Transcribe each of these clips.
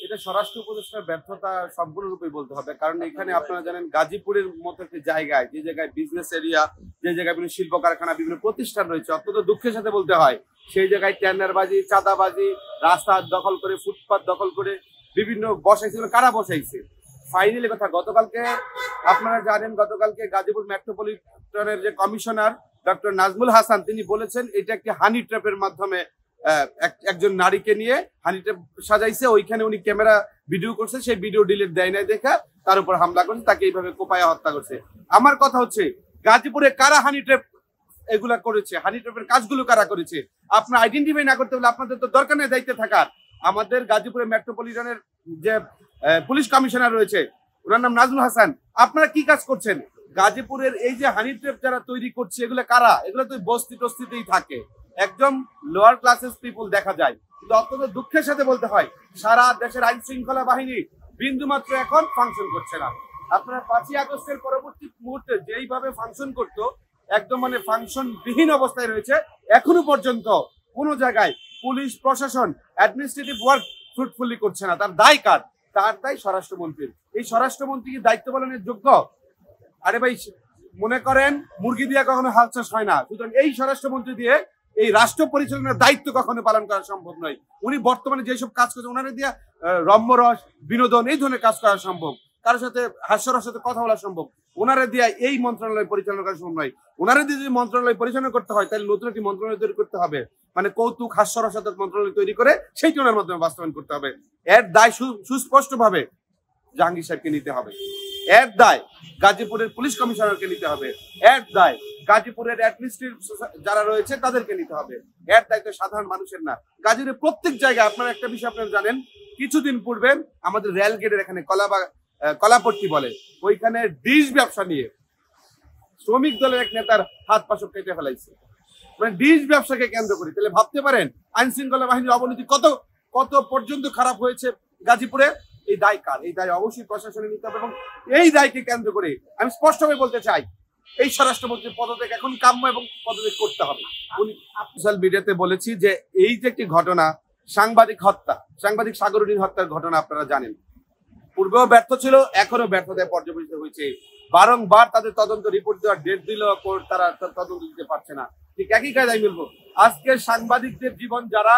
এটা স্বরাষ্ট্র উপদেষ্টার ব্যর্থতা সম্পূর্ণরূপে বলতে হবে, কারণ এখানে আপনারা জানেন গাজীপুরের মতো একটি জায়গায়, যে জায়গায় বিজনেস এরিয়া, যে জায়গায় বিভিন্ন শিল্প কারখানা, বিভিন্ন প্রতিষ্ঠান রয়েছে, অত্যন্ত দুঃখের সাথে বলতে হয় সেই জায়গায় টেন্ডারবাজি, চাঁদাবাজি, রাস্তা দখল করে, ফুটপাত দখল করে বিভিন্ন বসাইছে, কারা বসাইছে? ফাইনালি কথা, গতকালকে আপনারা জানেন, গতকালকে গাজীপুর মেট্রোপলিটনের যে কমিশনার ডক্টর নাজমুল হাসান, তিনি বলেছেন এটা একটি হানি ট্র্যাপের মাধ্যমে একজন নারীকে নিয়ে হানি ট্র্যাপ সাজাইছে, ওইখানে উনি ক্যামেরা ভিডিও করছে, সেই ভিডিও ডিলিট দেয় নাই দেখা তার উপর হামলা করছে, তাকে এইভাবে কোপায়া হত্যা করছে। আমার কথা হচ্ছে, গাজীপুরে কারা হানি ট্র্যাপ এগুলা করেছে, হানি ট্র্যাপের কাজগুলো কারা করেছে? আপনার আইডেন্টিফাই না করতে হলে আপনাদের তো দরকার নেই দায়িত্বে থাকার। আমাদের গাজীপুরে মেট্রোপলিটনের যে পুলিশ কমিশনার রয়েছে, ওনার নাম নাজমুল হাসান, আপনারা কি কাজ করছেন? গাজীপুরের এই যে হানি ট্র্যাপ যারা তৈরি করছে, এগুলো কারা? এগুলো তো বস্তি টস্তিতেই থাকে, একদম লোয়ার ক্লাসেস পিপল দেখা যায়। কিন্তু অত্যন্ত দুঃখের সাথে বলতে হয়, সারা দেশের আইন শৃঙ্খলা বাহিনী বিন্দুমাত্র এখন ফাংশন করছে না। আপনার 5ই আগস্টের পরবর্তী মুহূর্তে যেইভাবে ফাংশন করতো, একদম মানে ফাংশন বিহীন অবস্থায় রয়েছে। এখনো পর্যন্ত কোনো জায়গায় পুলিশ প্রশাসন অ্যাডমিনিস্ট্রেটিভ ওয়ার্ক ফ্রুটফুলি করছে না। তার দায় কার? তার দায় স্বরাষ্ট্রমন্ত্রীর। এই স্বরাষ্ট্রমন্ত্রী কি দায়িত্ব পালনের যোগ্য? আরে ভাই, মনে করেন মুরগি দিয়ে কখনো হাল চাষ হয় না, সুতরাং এই স্বরাষ্ট্রমন্ত্রী দিয়ে এই রাষ্ট্র পরিচালনার দায়িত্ব কখনো পালন করা সম্ভব নয়। উনি বর্তমানে যেসব কাজ করছেন, ওনারা দিয়ে রম্যরস, বিনোদন, এই ধরনের কাজ করা সম্ভব, কারোর সাথে হাস্যরসের সাথে কথা বলা সম্ভব। ওনারা দিয়ে এই মন্ত্রণালয় পরিচালনা করা সম্ভব নয়। ওনারা দিয়ে যদি মন্ত্রণালয় পরিচালনা করতে হয়, তাহলে নতুন একটি মন্ত্রণালয় তৈরি করতে হবে, মানে কৌতুক হাস্যরসাত্মক মন্ত্রণালয় তৈরি করে সেইটি ওনার মাধ্যমে বাস্তবায়ন করতে হবে। এর দায় সুস্পষ্ট ভাবে জাহাঙ্গীর সাহেবকে নিতে হবে, এর দায় গাজীপুরের পুলিশ কমিশনারকে নিতে হবে, এর দায় গাজীপুরের অ্যাডমিনিস্ট্রেটিভ যারা রয়েছে তাদেরকে নিতে হবে। এর দায়িত্ব সাধারণ মানুষের না। গাজীপুরের প্রত্যেক জায়গায় আপনারা একটা বিষয় আপনারা জানেন, কিছুদিন পূর্বে আমাদের রেল গেটের এখানে কলাপট্টি বলে, ওইখানে ডিশ ব্যবসা নিয়ে শ্রমিক দলের এক নেতার হাত পাশক কেটে ফেলাইছে, মানে ডিশ ব্যবসাকে কেন্দ্র করে। তাহলে ভাবতে পারেন আইন শৃঙ্খলা বাহিনীর অবনতি কত কত পর্যন্ত খারাপ হয়েছে গাজীপুরে। এই দায় কার? এই দায় অবশ্যই প্রশাসনে নিতে হবে, এবং এই দায়কে কেন্দ্র করে আমি স্পষ্টভাবে বলতে চাই, এই স্বরাষ্ট্রমন্ত্রীর পদত্যাগ এখন কাম্য এবং পদত্যাগ করতে হবে। উনি সোশ্যাল মিডিয়াতে বলেছি যে এই যে একটি ঘটনা, সাংবাদিক হত্যা, সাংবাদিক সাগরুদ্দিন হত্যার ঘটনা আপনারা জানেন, পূর্বেও ব্যর্থ ছিল, এখনো ব্যর্থতায় পর্যবেসিত হয়েছে। বারংবার তাদের তদন্ত রিপোর্ট দেওয়ার ডেট দিল, তারা তদন্ত দিতে পারছে না। ঠিক একই কায়দায় মিলবো, আজকে সাংবাদিকদের জীবন, যারা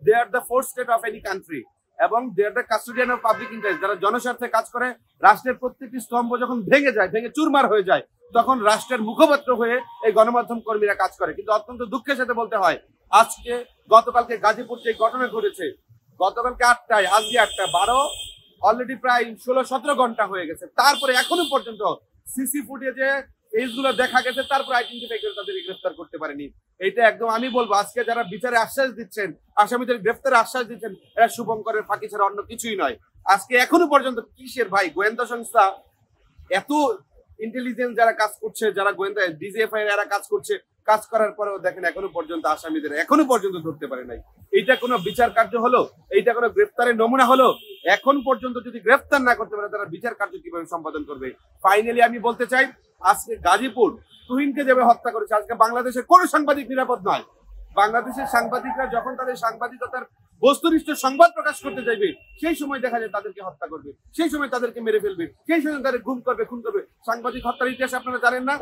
they are the fourth state of any country এবং they are the custodian of public interest, যারা জনস্বার্থে কাজ করে, রাষ্ট্রের প্রত্যেকটি স্তম্ভ যখন ভেঙে যায়, ভেঙে চুরমার হয়ে যায়, তখন রাষ্ট্রের মুখপাত্র হয়ে এই গণমাধ্যম কর্মীরা কাজ করে। কিন্তু অত্যন্ত দুঃখের সাথে বলতে হয়, আজকে গতকালকে গাজীপুর যে ঘটনা ঘটেছে, গতকালকে 8টায়, আজকে 8টা 12, অলরেডি প্রায় 16-17 ঘন্টা হয়ে গেছে, তারপরে এখনো পর্যন্ত সিসি ফুটেজে এইগুলো দেখা গেছে, তারপর আইডেন্টিফাই করে তাদের গ্রেফতার করতে পারেনি। এইটা একদম আমি বলবো, আজকে যারা বিচারে আশ্বাস দিচ্ছেন, আসামিদের গ্রেফতারের আশ্বাস দিচ্ছেন, এরা শুভঙ্করের ফাঁকি ছাড়া অন্য কিছুই নয়। আজকে এখনো পর্যন্ত কিসের ভাই গোয়েন্দা সংস্থা, এত ইন্টেলিজেন্স যারা কাজ করছে, যারা গোয়েন্দা ডিজিএফআই এরা কাজ করছে, কাজ করার পরেও দেখেন এখনো পর্যন্ত আসামিদের এখনো পর্যন্ত ধরতে পারে নাই। এইটা কোনো বিচার কার্য হলো? এইটা কোনো গ্রেফতারের নমুনা হলো? এখন পর্যন্ত যদি গ্রেফতার না করতে পারে, তারা বিচার কার্য কিভাবে সম্পাদন করবে? ফাইনালি আমি বলতে চাই, আজকে গাজীপুর তুহিনকে যেভাবে হত্যা করেছে, আজকে বাংলাদেশের কোনো সাংবাদিক নিরাপদ নয়। বাংলাদেশের সাংবাদিকরা যখন তাদের সাংবাদিকতার বস্তুনিষ্ঠ সংবাদ প্রকাশ করতে যাইবে, সেই সময় দেখা যায় তাদেরকে হত্যা করবে, সেই সময় তাদেরকে মেরে ফেলবে, সেই সময় তাদের গুম করবে, খুন করবে। সাংবাদিক হত্যার ইতিহাস আপনারা জানেন না?